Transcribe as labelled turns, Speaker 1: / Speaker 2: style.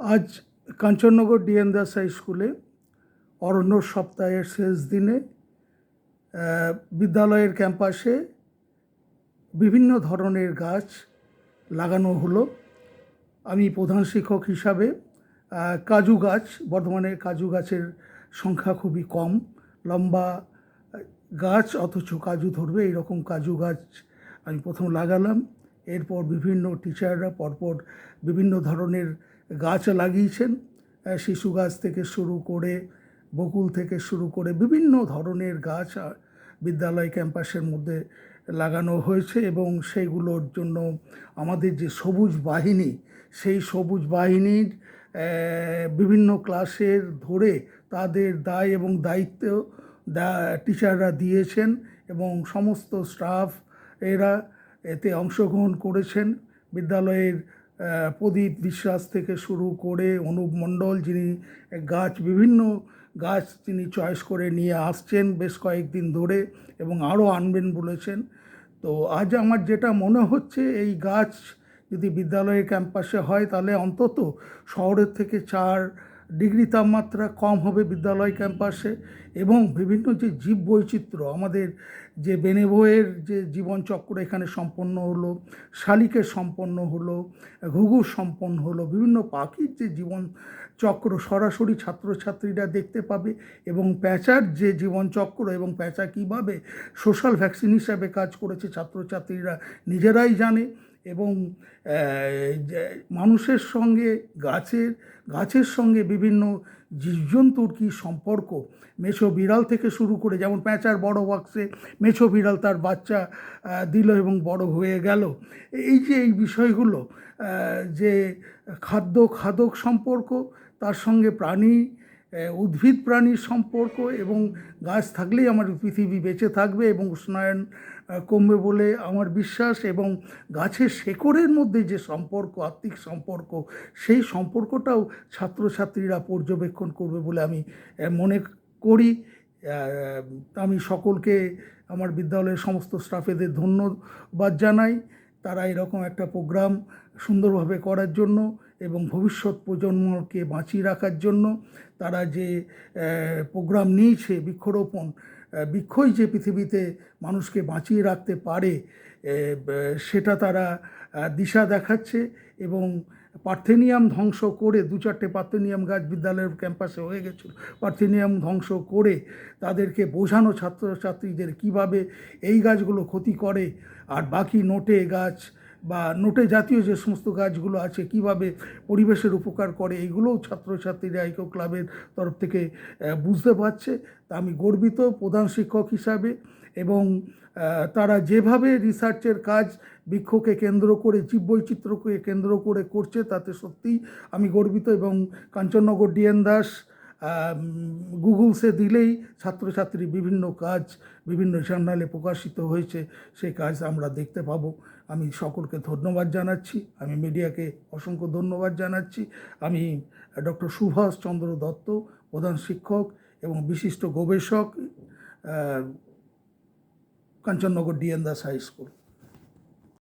Speaker 1: আজ Kanchannagar D N Das high স্কুলে অরণ্য সপ্তাহের শেষ দিনে বিদ্যালয়ের ক্যাম্পাসে বিভিন্ন ধরনের গাছ লাগানো হলো। আমি প্রধান শিক্ষক হিসাবে কাজু গাছ, বর্ধমানে কাজু গাছের সংখ্যা খুবই কম, লম্বা গাছ অথচ কাজু ধরবে এইরকম কাজু গাছ আমি প্রথম লাগালাম। এরপর বিভিন্ন টিচাররা পরপর বিভিন্ন ধরনের গাছ লাগিয়েছেন, শিশু গাছ থেকে শুরু করে বকুল থেকে শুরু করে বিভিন্ন ধরনের গাছ বিদ্যালয় ক্যাম্পাসের মধ্যে লাগানো হয়েছে এবং সেইগুলোর জন্য আমাদের যে সবুজ বাহিনী, সেই সবুজ বাহিনীর বিভিন্ন ক্লাসের ধরে তাদের দায় এবং দায়িত্ব টিচাররা দিয়েছেন এবং সমস্ত স্টাফ এরা এতে অংশগ্রহণ করেছেন। বিদ্যালয়ের প্রদীপ বিশ্বাস থেকে শুরু করে অনুপ মণ্ডল, যিনি বিভিন্ন গাছ তিনি চয়েস করে নিয়ে আসছেন বেশ কয়েকদিন ধরে এবং আরও আনবেন বলেছেন। তো আজ আমার যেটা মনে হচ্ছে, এই গাছ যদি বিদ্যালয়ের ক্যাম্পাসে হয় তাহলে অন্তত শহরের থেকে 4 ডিগ্রি তাপমাত্রা কম হবে বিদ্যালয় ক্যাম্পাসে এবং বিভিন্ন যে জীববৈচিত্র্য, আমাদের যে বেনেভোয়ের যে জীবনচক্র এখানে সম্পন্ন হলো, শালিকের সম্পন্ন হলো, ঘুঘুর সম্পন্ন হলো, বিভিন্ন পাখির যে জীবনচক্র সরাসরি ছাত্রছাত্রীরা দেখতে পাবে এবং প্যাঁচার যে জীবনচক্র এবং প্যাঁচা কীভাবে সোশ্যাল ভ্যাকসিন হিসাবে কাজ করেছে ছাত্রছাত্রীরা নিজেরাই জানে এবং মানুষের সঙ্গে গাছের সঙ্গে বিভিন্ন জীবজন্তুর কী সম্পর্ক, মেছো বিড়াল থেকে শুরু করে, যেমন প্যাঁচার বড় বাক্সে মেছো বিড়াল তার বাচ্চা দিল এবং বড় হয়ে গেল, এই বিষয়গুলো, যে খাদক সম্পর্ক, তার সঙ্গে উদ্ভিদ প্রাণীর সম্পর্ক এবং গাছ থাকলেই আমার পৃথিবী বেঁচে থাকবে এবং উষ্ণায়ন কমবে বলে আমার বিশ্বাস এবং গাছের শেকড়ের মধ্যে যে সম্পর্ক, আত্মিক সম্পর্ক, সেই সম্পর্কটাও ছাত্রছাত্রীরা পর্যবেক্ষণ করবে বলে আমি মনে করি। আমি সকলকে, আমার বিদ্যালয়ের সমস্ত স্টাফেদের ধন্যবাদ জানাই। তারা এরকম একটা প্রোগ্রাম সুন্দরভাবে করার জন্য এবং ভবিষ্যৎ প্রজন্মকে বাঁচিয়ে রাখার জন্য তারা যে প্রোগ্রাম নিয়েছে বৃক্ষরোপণ, বৃক্ষই যে পৃথিবীতে মানুষকে বাঁচিয়ে রাখতে পারে সেটা তারা দিশা দেখাচ্ছে এবং পার্থেনিয়াম ধ্বংস করে 2-4টে পার্থেনিয়াম গাছ বিদ্যালয়ের ক্যাম্পাসে হয়ে গেছিলো, পার্থেনিয়াম ধ্বংস করে তাদেরকে বোঝানো ছাত্রছাত্রীদের কীভাবে এই গাছগুলো ক্ষতি করে আর বাকি নোটে গাছ বা নোটে জাতীয় যে সমস্ত গাছগুলো আছে কীভাবে পরিবেশের উপকার করে, এইগুলোও ছাত্রছাত্রীরা ইকো ক্লাবের তরফ থেকে বুঝতে পারছে। তা আমি গর্বিত প্রধান শিক্ষক হিসাবে এবং তারা যেভাবে রিসার্চের কাজ বৃক্ষকে কেন্দ্র করে, জীববৈচিত্র্যকে কেন্দ্র করে করছে তাতে সত্যিই আমি গর্বিত এবং কাঞ্চননগর ডিএন দাস গুগলসে দিলেই ছাত্রছাত্রী বিভিন্ন কাজ বিভিন্ন জার্নালে প্রকাশিত হয়েছে, সেই কাজ আমরা দেখতে পাবো। আমি সকলকে ধন্যবাদ জানাচ্ছি, আমি মিডিয়াকে অসংখ্য ধন্যবাদ জানাচ্ছি। আমি ডক্টর সুভাষ চন্দ্র দত্ত, প্রধান শিক্ষক এবং বিশিষ্ট গবেষক, Kanchannagar D N Das high school.